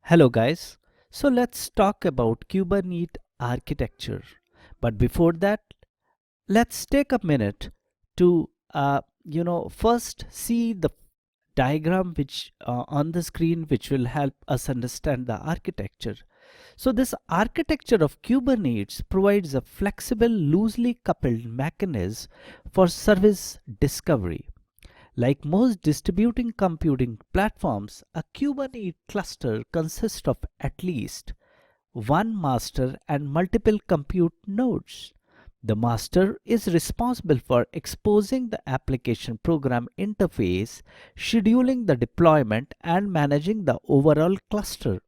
Hello guys. So let's talk about Kubernetes architecture. But before that, let's take a minute to first see the diagram which on the screen which will help us understand the architecture. So this architecture of Kubernetes provides a flexible, loosely coupled mechanism for service discovery. Like most distributed computing platforms, a Kubernetes cluster consists of at least one master and multiple compute nodes. The master is responsible for exposing the application program interface, scheduling the deployment, and managing the overall cluster.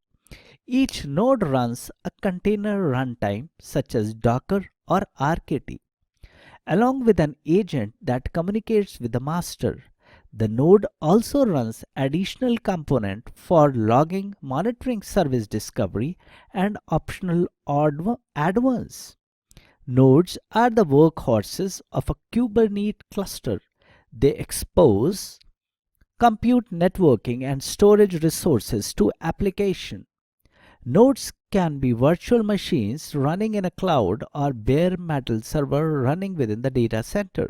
Each node runs a container runtime such as Docker or RKT, along with an agent that communicates with the master. The node also runs additional component for logging, monitoring service discovery, and optional advanced. Nodes are the workhorses of a Kubernetes cluster. They expose compute networking and storage resources to application. Nodes can be virtual machines running in a cloud or bare metal server running within the data center.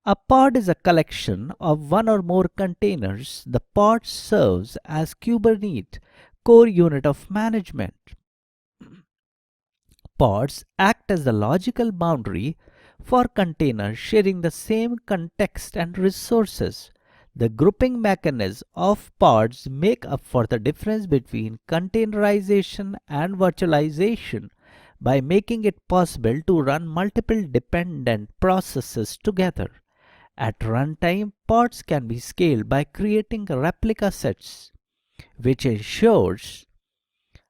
A pod is a collection of one or more containers. The pod serves as Kubernetes core unit of management. Pods act as the logical boundary for containers sharing the same context and resources. The grouping mechanism of pods make up for the difference between containerization and virtualization by making it possible to run multiple dependent processes together. At runtime, pods can be scaled by creating replica sets, which ensures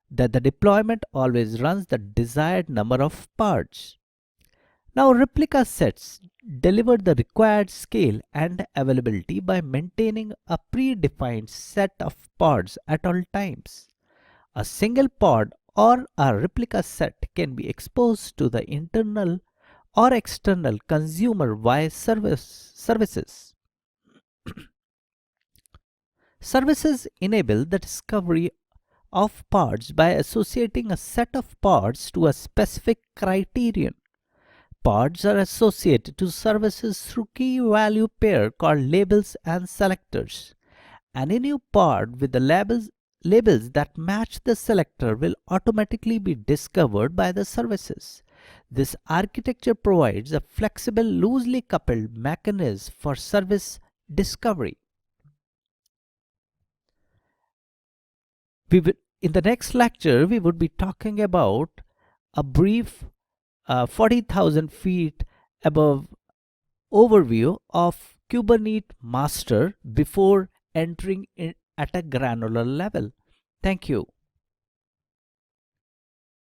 that the deployment always runs the desired number of pods. Now, replica sets deliver the required scale and availability by maintaining a predefined set of pods at all times. A single pod or a replica set can be exposed to the internal or external consumer via services. Services enable the discovery of pods by associating a set of pods to a specific criterion. Pods are associated to services through key value pair called labels and selectors. Any new pod with the labels that match the selector will automatically be discovered by the services. This architecture provides a flexible, loosely coupled mechanism for service discovery. In the next lecture, we would be talking about a brief 40,000 feet above overview of Kubernetes master before entering in at a granular level. Thank you.